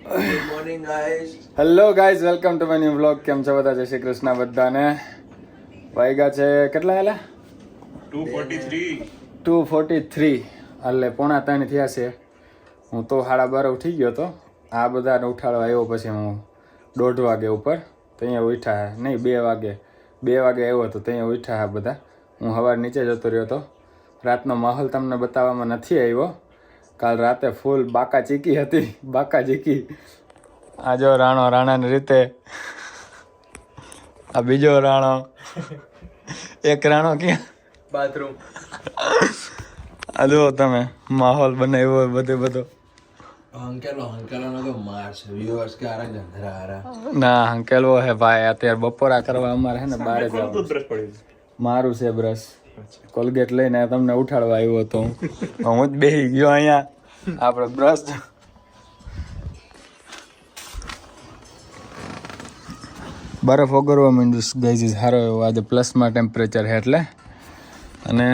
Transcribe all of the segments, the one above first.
Good morning guys. Hello guys, welcome to my new vlog. કેમ છો બધા? જય શ્રી કૃષ્ણ બધાને. વાગ્યા છે કેટલા એલા? 2:43 એટલે 2:45 થયા છે. હું તો 12:30 ઉઠી ગયો હતો. આ બધાને ઉઠાડવા આવ્યો પછી હું 1:30 વાગે ઉપર તો અહીંયા ઉઠ્યા નહીં 2 વાગે આવ્યો હતો તો અહીંયા ઉઠ્યા હા બધા. હું સવાર નીચે જતો રહ્યો હતો. રાતનો માહોલ તમને બતાવવામાં નથી આવ્યો. કાલ રાતે ફૂલ બાકા ચીકી હતી. આ જો રાણાની રીતે, આ બીજો રાણો, એક રાણો ક્યાં બાથરૂમ. આ જુઓ તમે માહોલ બનાવ્યો બધો. હંકેલો નો તો માર છે. વ્યુઅર્સ કે આરા ગંધરા આરા. ના હંકેલવો હે ભાઈ. અત્યારે બપોરા કરવા અમારે હે ને બારે જવાનું. મારું છે બ્રશ. કોલગેટ લઈને તમને ઉઠાડવા આવ્યો હતો હું જ બેસી ગયો અહીંયા. આપણે બ્રશ બરફ ઓગળવા માંડ્યું ગાઈઝ. સારો એવો આજે પ્લસમાં ટેમ્પરેચર છે એટલે. અને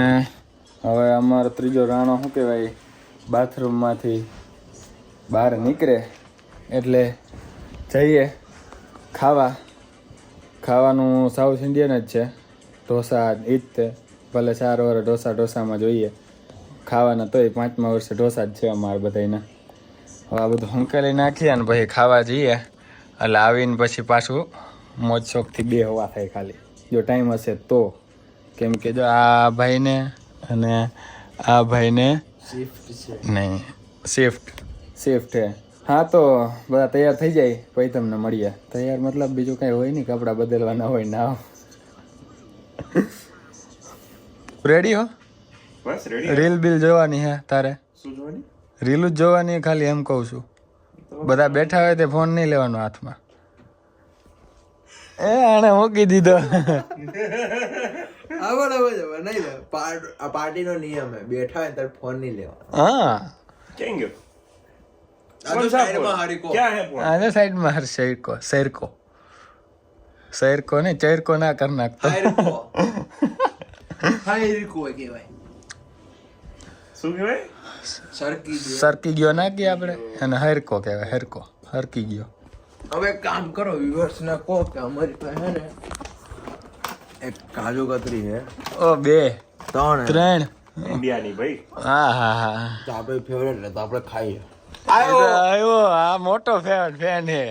હવે અમારો ત્રીજો રાણો શું કહેવાય બાથરૂમમાંથી બહાર નીકળે એટલે જઈએ ખાવાનું સાઉથ ઇન્ડિયન જ છે. ઢોસા ઈ જ તે. ભલે 4 વર્ષ ઢોસામાં જોઈએ ખાવાના, તોય 5મા વર્ષે ઢોસા જ છે અમારે બધાના. હવે આ બધું હંકેલી નાખીએ ને પછી ખાવા જઈએ. એટલે આવીને પછી પાછું મોજ શોખથી 2 હવા થાય ખાલી, જો ટાઈમ હશે તો. કેમ કે જો આ ભાઈને અને આ ભાઈને શિફ્ટ છે. નહીં શિફ્ટ છે. હા તો બધા તૈયાર થઈ જાય પછી તમને મળીએ. તૈયાર મતલબ બીજું કાંઈ હોય નહીં, કપડાં બદલવાના હોય ના. રેડી હો? બસ રેડી. રીલ બિલ જોવાની હે તારે? શું જોવાની? રીલ જ જોવાની હે ખાલી, એમ કહું છું. બધા બેઠા હોય તે ફોન નહીં લેવાનો હાથમાં. આને મૂકી દીધો. આ પાર્ટીનો નિયમ હે, બેઠા હોય ત્યારે ફોન નહીં લેવાનો. હા ક્યાં ગયો? આ તો સાઈડમાં હારીકો. ક્યાં હે ફોન? આને સાઈડમાં હર શેરકો ને ચેરકો ના કર નાખતો. હારીકો કહેવાય. શું કહેવાય? સરકી ગયો ના કે આપણે એને હેરકો કહેવાય. હરકી ગયો. હવે એક કામ કરો, વ્યુઅર્સ ને કહો કે અમારી પાસે ને એક કાજુ કતરી છે. ઓ 2 3 ઇન્ડિયાની ભાઈ. હા તો આપણે ફેવરેટ ને તો આપણે ખાઈએ. આવ્યો. આ મોટો ફેન હે.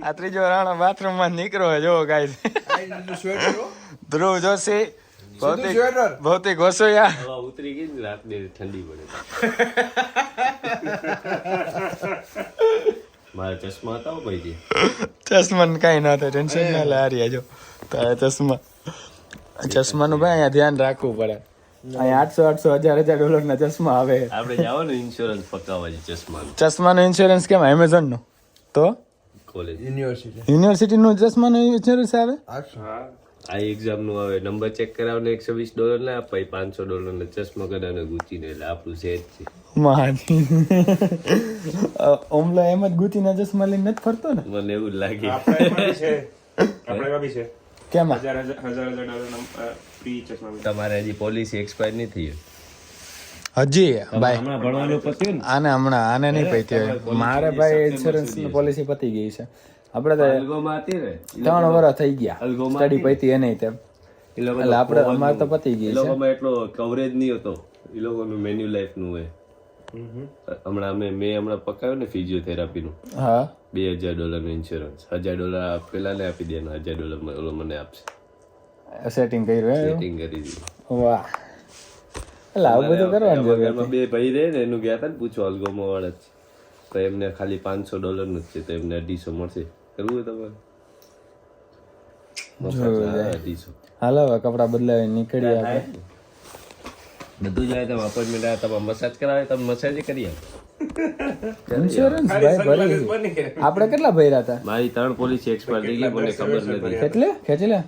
આ ત્રીજો રાણો બાથરૂમ માં નીકળ્યો જો ગાઈસ. ધ્રુવ જોશી, ભૌતિક વસોયા. ઉતરી ગઈ ને રાત ને ઠંડી પડે. મારા ચશ્મા હતા ભાઈ. ચશ્માને કાંઈ ના થાય, ટેન્શન ના લે. હારી આજો તારા ચશ્માનું ભાઈ અહીંયા ધ્યાન રાખવું પડે. અહીંયા 800 $1000 ના ચશ્મા આવે. આપણે જવાનું ઇન્સ્યોરન્સ પકાવવા છે ચશ્માનો ઇન્સ્યોરન્સ કેમ? એમેઝોન નો તો કોલેજ યુનિવર્સિટી નું ચશ્માનો ઇન્સ્યોરન્સ આવે. આ એક્ઝામ નું આવે. નંબર ચેક કરાવને $120 ના અપાય, $500 ના ચશ્મા કદાને ગુચીને. એટલે આપણું સેજ છે. ઓમલો એમ જ ગુચીના ચશ્મા લઈને નથી ફરતો ને? મને એવું જ લાગે. આપણે બી છે. કેમાં? $1000 ફ્રી ચશ્મા. તમારે હજી પોલિસી એક્સપાયર નહીં થઈ હજી ભાઈ હમણાં ભણવાનું પત્યું ને? આને નહીં પતી હોય. મારે ભાઈ ઇન્સ્યોરન્સ ની પોલિસી પતી ગઈ છે. આપણે તો અલગોમાં હતી ને, 3 વર્ષ થઈ ગયા અલગોમાં સ્ટડી પતી એને તેમ. એ લોકો એટલે આપણે અમારે તો પતી ગઈ એ છે. લોકોમાં એટલો કવરેજ નહીં હતો. એ લોકોનું મેન્યુ લાઈફ નું હોય. હમણાં મેં પકાવ્યું ને ફિઝિયોથેરાપી નું. હા $2000 નું ઇન્સ્યોરન્સ. $1000 પેલા ને આપી દેવાનો, $1000 ઓલો મને આપશે. સેટિંગ કર્યું હે? સેટિંગ કરી દીધું. વાહ. એટલે આવું બધું કરવાનું જરૂર. ઘરમાં 2 ભાઈ રહે ને, એનું ગયા હતા ને પૂછવા અલગોમાં વાળા જ છે. તો એમને ખાલી $500 નું જ છે, તો એમને 250 મળશે. કરવું હોય તમારે? 250. હાલો હવે કપડા બદલાવી નીકળીએ આપણે. બધું જાય તમે અપોઇન્ટમેન્ટ આવે, તમે મસાજ કરાવે, તમે મસાજ કરી આપો. ઇન્સ્યોરન્સ ભાઈ ભરી. આપણે કેટલા ભર્યા હતા? મારી 3 પોલિસી એક્સપાયર થઈ ગઈ, મને ખબર નથી. ખેંચી લે.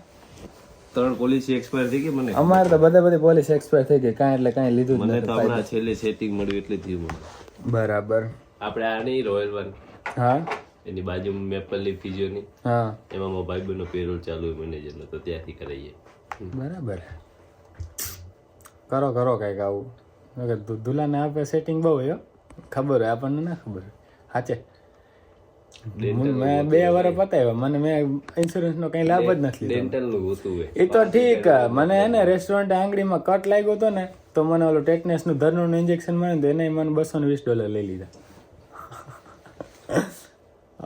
3 પોલિસી એક્સપાયર થઈ ગઈ મને. અમારે તો બધી પોલીસ એક્સપાયર થઈ ગઈ. કાંઈ એટલે કાંઈ લીધું જ મને તો નથી. હમણાં છેલ્લે સેટિંગ મળ્યું એટલે થયું મને. બરાબર. આપણે આ નહીં રોયલ વન, હા એની બાજુમાં મેપલ લીફ ફિઝિયોની, હા એમાં મારા ભાઈબંધનો પેરોલ ચાલુ હોય મેનેજરનો, તો ત્યાંથી કરાવીએ. બરાબર. કરો કંઈક આવું. દુલાને આપે સેટિંગ બહુ હોય. ખબર હોય આપણને ના ખબર હોય. સાચે મેં 2 વર્ષ પતાવ્યા, મને મેં ઇન્સ્યોરન્સ નો કઈ લાભ જ નથી લીધો. ડેન્ટલ નું હોતું હોય. એ તો ઠીક, મને હે ને રેસ્ટોરન્ટ આંગળીમાં કટ લાગ્યો હતો ને તો મને ઓલું ટેટનેસ નું ધરનું ઇન્જેક્શન મળ્યું તો એને મને $220 લઈ લીધા.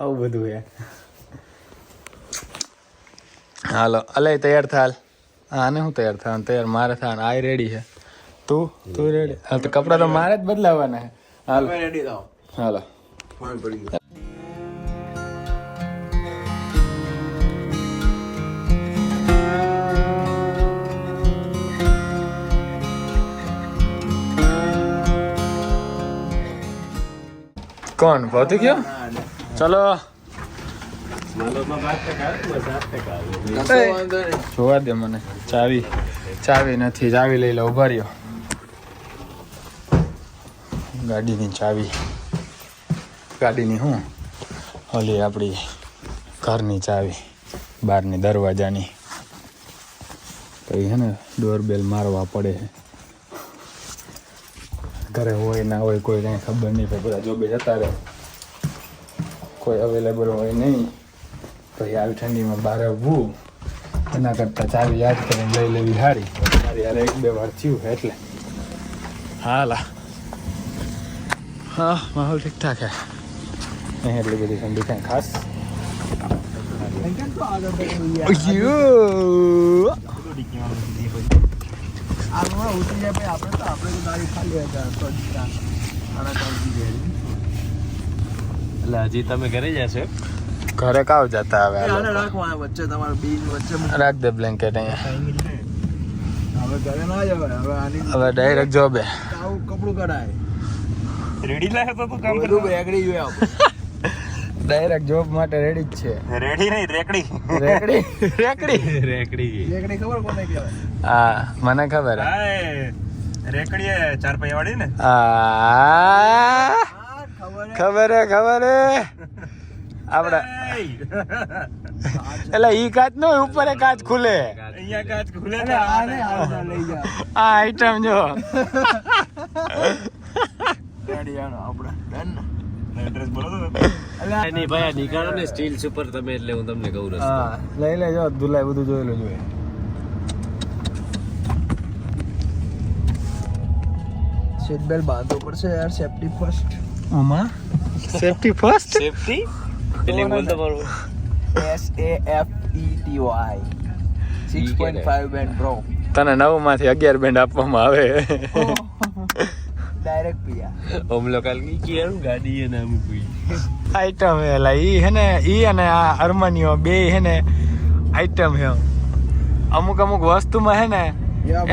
આવું બધું હે. હાલો અલે તૈયાર થાલ. આને હું તૈયાર થવાનું? તૈયાર મારે થવાનું. આ રેડી છે. તું રેડી? હા તો કપડા તો મારે જ બદલાવાના હે. હાલો રેડી થાવ. હાલો. ફોન પડી ગયો. કોણ પહોંચી ગયો? ચલો માલોમાં 5% આવે, 7% આવે. કશો વાંધો નહીં. જોવા દે મને. ચાવી નથી. ચાવી લઈ લો. ઉભા રહ્યો. ગાડીની ચાવી. ગાડીની હું ઓલી આપણી ઘરની ચાવી, બહારની દરવાજાની. પછી હે ને ડોરબેલ મારવા પડે છે. ઘરે હોય ના હોય કોઈ કંઈ ખબર નહીં. પછી બધા જોબે જતા રહે, કોઈ અવેલેબલ હોય નહીં. પછી આવી ઠંડીમાં બહાર ઊભું એના કરતાં ચાવી યાદ કરીને લઈ લેવી સારી. મારી યાર 1-2 વાર થયું એટલે. હાલા હા, માહોલ ઠીકઠાક હે. નહીં એટલી બધી ઠંડી કાંઈ ખાસ. એટલે હજી તમે ઘરે જશો? ઘરે કાવ જતા હવે આ લોકો. રાખવા વચ્ચે તમારું બીજ વચ્ચે રાખ દે બ્લેન્કેટ અહીંયા. હવે ઘરે ના જવાય. હવે આની હવે ડાયરેક્ટ જોબે. આવું કપડું કઢાય. રેડી લાગે તો તું કામ બધું રેગડી જોઈએ આપણે. ડાયરેક્ટ જોબ માટે રેડી જ છે. રેડી નહીં, રેકડી. રેકડી રેકડી રેકડી. રેગડી ખબર કોને કહેવાય? હા મને ખબર હે. હાય રેકડી 4 પૈયા વાળી ને. આ હા ખબર હે. ખબર હે આપડા એટલે ઈ કાચ નો ઉપર કાચ ખુલે. અહીંયા કાચ ખુલે અરે ને. આને હાલતા લઈ જા. આ આઈટમ જો. રેડી આનો આપણે ડન ને. એડ્રેસ બોલો તો. નહીં ભાઈ, આ નીકાળો ને સ્ટીલ સુપર તમે, એટલે હું તમને કહું રસ્તો. હા લઈ લેજો. દુલાઈ બધું જોયેલું જોઈએ. સીટ બેલ્ટ બાંધવો પડશે યાર. Safety first. આમાં સેફટી ફર્સ્ટ. સેફટી એટલે બોલ તમારું. SAFETY 6.5 band bro. તને 9 માંથી 11 બેન્ડ આપવામાં આવે. ડાયરેક્ટ પિયા. ઓમલો કાલ કી કેરું ગાડી એ નામ કોઈ આઈટમ હે લા. ઈ હે ને ઈ અને આ અર્માનીઓ બે હે ને આઈટમ હે. અમુક વસ્તુમાં હે ને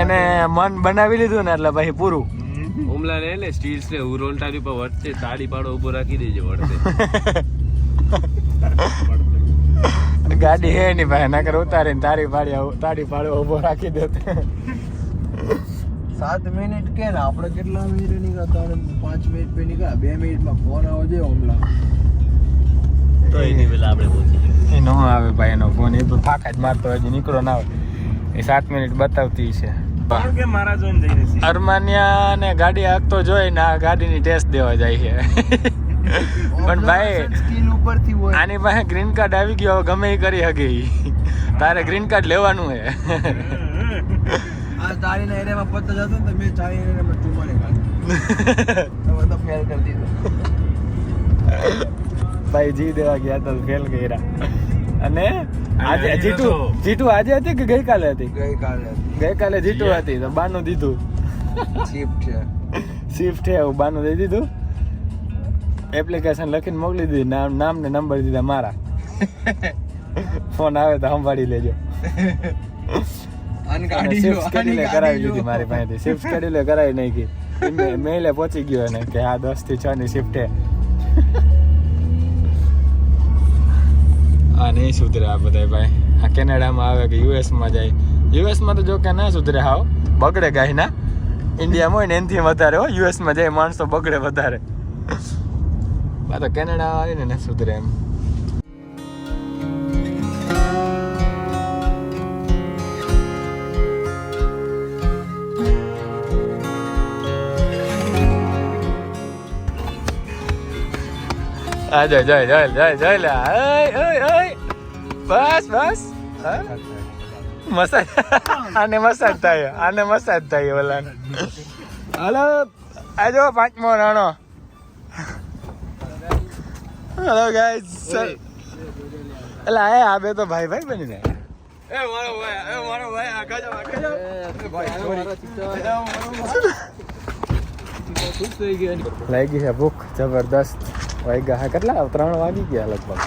એને મન બનાવી લીધું ને એટલે પછી પૂરું. ઓમલા ને એટલે સ્ટીલ્સ ને ઉરોલટાની પર વચ્ચે તાળી પાડો ઉભો રાખી દેજો વળતે. ગાડી હે ની ભાઈ નકર ઉતારીને તાળી પાડો ઉભો રાખી દે. 7 મિનિટ કે ને આપણે કેટલા મિનિટ નીકળતા? 5 મિનિટ પે નીકળ્યા. 2 મિનિટમાં ફોન આવો જોઈએ ઓમલા. તો એની પેલા આપણે પહોંચી જાય. એ નો આવે ભાઈ એનો ફોન. એ તો ફાકા જ મારતો હજી નીકળો ના આવે. એ 7 મિનિટ બતાવતી છે. કારણ કે મારા જોઈને જઈને છે. અરમાનિયા ને ગાડી હાંકતો જોઈને આ ગાડીની ટેસ્ટ દેવા જાય છે. પણ ભાઈ સ્કીલ ઉપરથી હોય. આની પાસે ગ્રીન કાર્ડ આવી ગયો. હવે ગમે એ કરી શકે ઈ. તારે ગ્રીન કાર્ડ લેવાનું હે. આ તારીના એરિયામાં પત્તા જતો ને તો મેં તારીના એરિયામાં ચુમ્માને કાઢી. હવે તો ફેલ કરી દીધો. ભાઈ જી દેવા ગયા તો ફેલ કર્યા. અને આજે જીટુ આજે હતી કે ગઈકાલે હતી? ગઈકાલે જીટુ હતી તો બાનું દીધું. શિફ્ટ છે. શિફ્ટ છે એવું બાનું દઈ દીધું. એપ્લિકેશન લખીને મોકલી દીધી. નામ ને નંબર દીધા મારા. ફોન આવે તો સંભાળી લેજો. શિફ્ટ સ્કેડ્યુલ કરાવી લીધી મારી પાસેથી. શિફ્ટ સ્કેડ્યુલ કરાવી નાખી. મેલે પહોંચી ગયો એને કે આ 10 થી 6 ની શિફ્ટ છે. આ નહીં સુધરે આ બધા ભાઈ. આ કેનેડામાં આવે કે યુએસમાં જાય. યુએસમાં તો જો કે ના સુધરે. હાવ બગડે ગાયના. ઇન્ડિયામાં હોય ને એનાથી વધારે હો. યુએસમાં જાય માણસો બગડે વધારે. આ તો કેનેડા આવે ને સુધરે એમ. આ જોઈ જોઈ જોઈ જોઈ જોઈ લે બસ બસ મસાજ આને મસાજ થાય ઓલાને હાલો આ જો 5મો રાણો હેલો ગાઈસ એટલે આ બે તો ભાઈ ભાઈ બની જાય લાગી છે ભૂખ જબરદસ્ત વાગ્યા હા કેટલા 3 વાગી ગયા લગભગ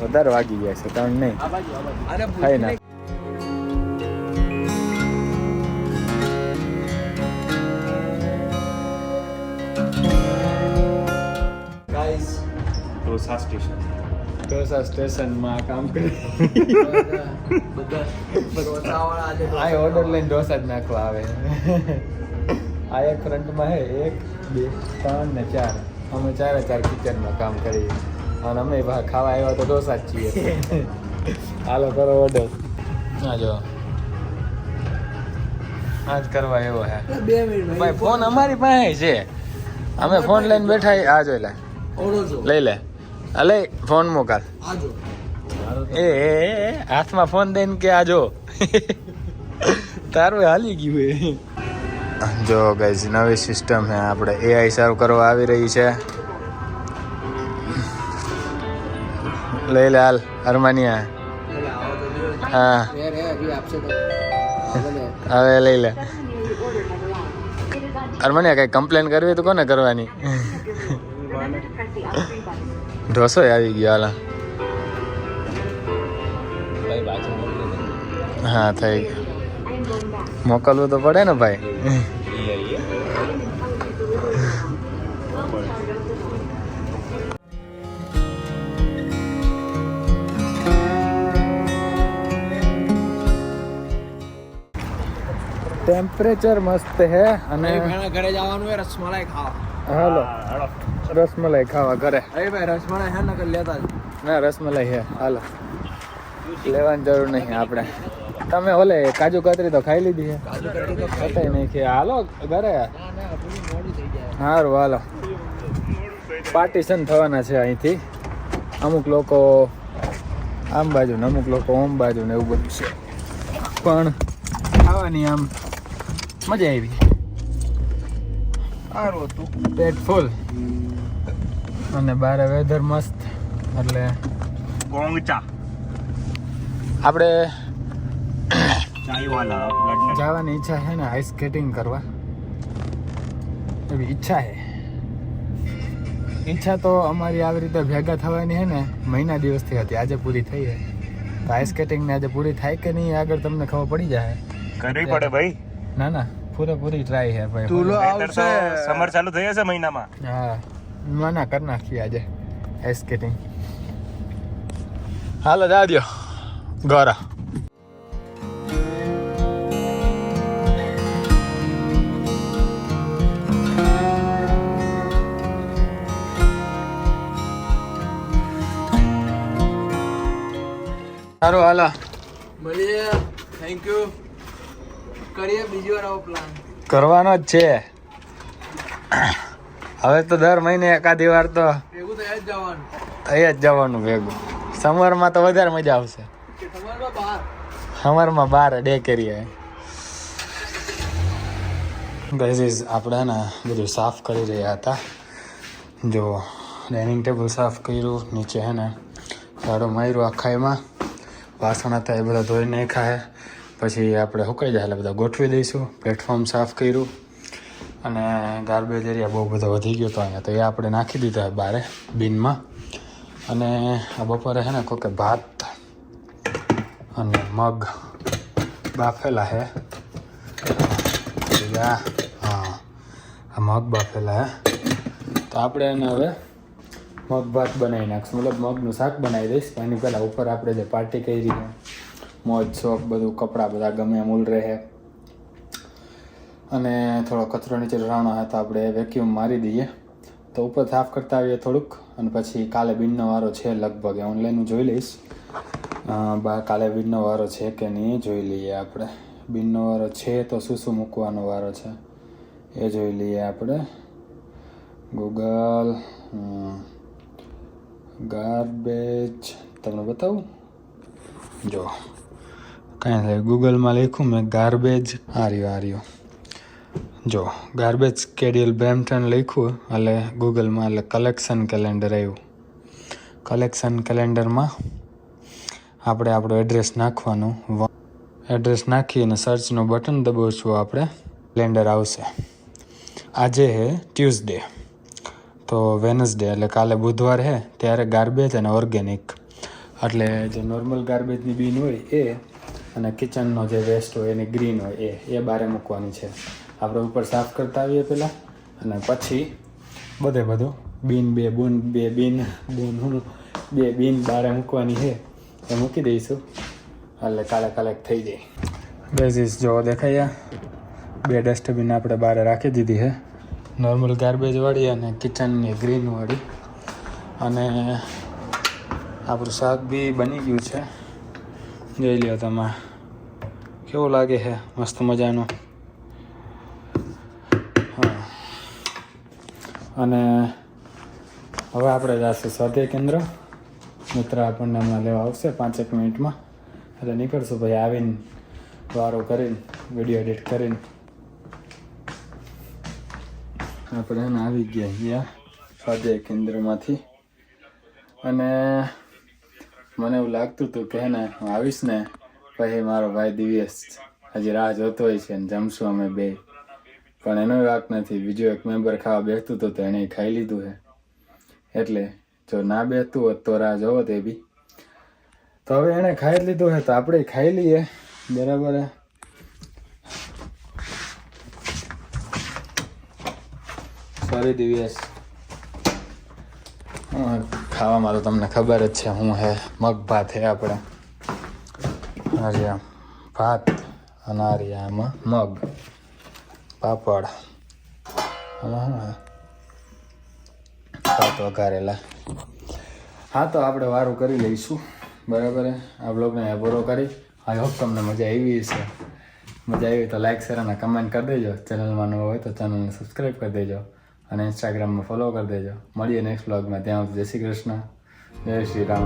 વધારે વાગી ગયા છે 3 નહીં ખાઈ ના ઢોસા સ્ટેશનમાં કામ કરી આ ઓર્ડર લઈને ઢોસા જ નાખવા આવે આ એક ફ્રન્ટમાં હે 1 2 3 ને 4 અમે 4 કિચનમાં કામ કરીએ અને અમે ખાવા આવ્યા તો ઢોસા જ છીએ હાલો કરો ઓર્ડર ના જો આજ કરવા એવો હે ભાઈ ફોન અમારી પાસે છે અમે ફોન લઈને બેઠા આ જોઈ લે લઈ લે અલે ફોન મોકલ એ હાથમાં ફોન દઈને કે આજો તારું હાલી ગયું જો ગાઈઝ નવી સિસ્ટમ છે આપણે એઆઈ સર્વ કરવા આવી રહી છે લઈ લે હાલ અરમાનિયા હા હવે લઈ લે અરમાનિયા કઈ કમ્પ્લેન કરવી તો કોને કરવાની ઢોસો આવી ગયો હાલા હા થઈ ગયું મોકલવું તો પડે ને ભાઈ ટેમ્પરેચર મસ્ત હે અને ઘરે જવાનું હોય રસમલાઈ ખાવા હાલો રસમલાઈ ખાવા ઘરે અરે ભાઈ રસમલાઈ હે નકર લેતા ના રસમલાઈ હે હાલો લેવાની જરૂર નહીં આપણે તમે ઓલે કાજુ કતરી તો ખાઈ લીધી છે કતઈ નહીં કે હાલો ઘરે સારું હાલો પાર્ટીશન થવાના છે અહીંથી અમુક લોકો આમ બાજુ ને અમુક લોકો ઓમ બાજુ ને એવું બધું છે પણ ખાવાની આમ મજા આવી સારું હતું પેટ ફૂલ અને બારે વેધર મસ્ત એટલે ગોંગચા આપણે ચાયવાલા જવાની ઈચ્છા છે ને આઈસ સ્કેટિંગ કરવા એવી ઈચ્છા છે ઈચ્છા તો અમારી આવી રીતે ભેગા થવાની છે ને મહિના દિવસથી હતી આજે પૂરી થઈ છે તો આઈસ સ્કેટિંગ ને આજે પૂરી થાય કે નહીં આગળ તમને ખબર પડી જાય કરવી પડે ભાઈ ના ના પૂરેપૂરી ટ્રાય છે ભાઈ તુલો આવશે સમર ચાલુ થઈ જશે મહિનામાં હા ના ના કરી નાખીએ આજે આઈસ સ્કેટિંગ હાલો જા દ્યો ઘર સારું હાલો મળીએ થેન્ક યુ કરીએ બીજી વાર આવો પ્લાન કરવાનો જ છે હવે તો દર મહિને એકાદી વાર તો ભેગું તો જ જવાનું થઈ જ જવાનું ભેગું સમરમાં તો વધારે મજા આવશે તમારમાં બહાર સમરમાં બહાર ડે કરીએ ગાઈઝ આપણે ને બધું સાફ કરી રહ્યા હતા જો ડાઇનિંગ ટેબલ સાફ કર્યું નીચે હે ને ઝાડો માર્યો આખાઈમાં વાસણ હતા એ બધા ધોઈ નાખ્યા પછી આપણે સુકાઈ જાય એટલે બધા ગોઠવી દઈશું પ્લેટફોર્મ સાફ કર્યું અને ગાર્બેજ એરિયા બહુ બધો વધી ગયો હતો અહીંયા તો એ આપણે નાખી દીધા બારે બિનમાં અને આ બપોરે છે ને કોઈ ભાત અને મગ બાફેલા છે હા આ મગ બાફેલા હે તો આપણે એને હવે મગ ભાત બનાવી નાખશું મતલબ મગનું શાક બનાવી દઈશ એની પહેલાં ઉપર આપણે જે પાર્ટી કરી છે મોજ શોખ બધું કપડાં બધા ગમે એમ ઉલ રહે અને થોડો કચરો નીચે રાવણો હોય તો આપણે વેક્યુમ મારી દઈએ તો ઉપર સાફ કરતા આવીએ થોડુંક અને પછી કાલે બિનનો વારો છે લગભગ ઓનલાઈન જોઈ લઈશ કાલે બિનનો વારો છે કે નહીં જોઈ લઈએ આપણે બિનનો વારો છે તો શું મૂકવાનો વારો છે એ જોઈ લઈએ આપણે ગૂગલ ગાર્બેજ તમને બતાવું જો કાંઈ થાય ગૂગલમાં લખ્યું મેં ગાર્બેજ આર્યો જો ગાર્બેજ સ્કેડ્યુલ બ્રેમ્પટન લખ્યું એટલે ગૂગલમાં એટલે કલેક્શન કેલેન્ડર આવ્યું. કલેક્શન કેલેન્ડરમાં આપણે આપણું એડ્રેસ નાખવાનું. એડ્રેસ નાખી અને સર્ચનું બટન દબાવશું આપણે કેલેન્ડર આવશે. આજે છે ટ્યુઝડે તો વેનસડે એટલે કાલે બુધવાર છે ત્યારે ગાર્બેજ અને ઓર્ગેનિક એટલે જે નોર્મલ ગાર્બેજની બીન હોય એ અને કિચનનો જે વેસ્ટ હોય એની ગ્રીન હોય એ બારે મૂકવાની છે. આપણે ઉપર સાફ કરતા આવીએ પહેલાં અને પછી બધું બે બીન બારે મૂકવાની છે એ મૂકી દઈશું એટલે કાલે થઈ જાય. બેઝીસ જો દેખાયા 2 ડસ્ટબિન આપણે બહાર રાખી દીધી છે નોર્મલ ગાર્બેજ વાળી અને કિચનની ગ્રીન વાળી. અને આપણું શાક બી બની ગયું છે જોઈ લો તમે કેવું લાગે છે મસ્ત મજાનું. હા અને હવે આપણે જઈશું સ્વાધ્યાય કેન્દ્ર. મિત્ર આપણને હમણાં લેવા આવશે 5 મિનિટમાં એટલે નીકળશું ભાઈ. આવીને વારો કરીને વિડીયો એડિટ કરીને આપણે એને આવી ગયા સ્વાધ્યાય કેન્દ્રમાંથી. અને મને એવું લાગતું હતું કે ને હું આવીશ ને પછી મારો ભાઈ દિવ્યેશ હજી રાહ જોતો હોય છે ને જમશું અમે બે. પણ એનો વાક નથી. બીજો એક મેમ્બર ખાવા બેસતું હતું તો એણે ખાઈ લીધું છે એટલે જો ના બેસતું હોત તો રાહ જોવો તે બી. તો હવે એણે ખાઈ લીધું છે તો આપણે ખાઈ લઈએ બરાબર. સોરી દિવ્યેશ. ખાવામાં તો તમને ખબર જ છે હું હે મગ ભાત હે આપણે હરિયા ભાત અને આમાં મગ પાપડ આમાં શું હે ભાત વઘારેલા. હા તો આપણે વારું કરી લઈશું બરાબર. આ બ્લોગને પૂરો કરી આઈ હોપ તમને મજા આવી છે. મજા આવી તો લાઈક શેર અને કમેન્ટ કરી દેજો. ચેનલમાં નવો હોય તો ચેનલને સબસ્ક્રાઈબ કરી દેજો અને ઇન્સ્ટાગ્રામમાં ફોલો કરી દેજો. મળીએ નેક્સ્ટ બ્લોગમાં. ત્યાં જય શ્રી કૃષ્ણ, જય શ્રી રામ.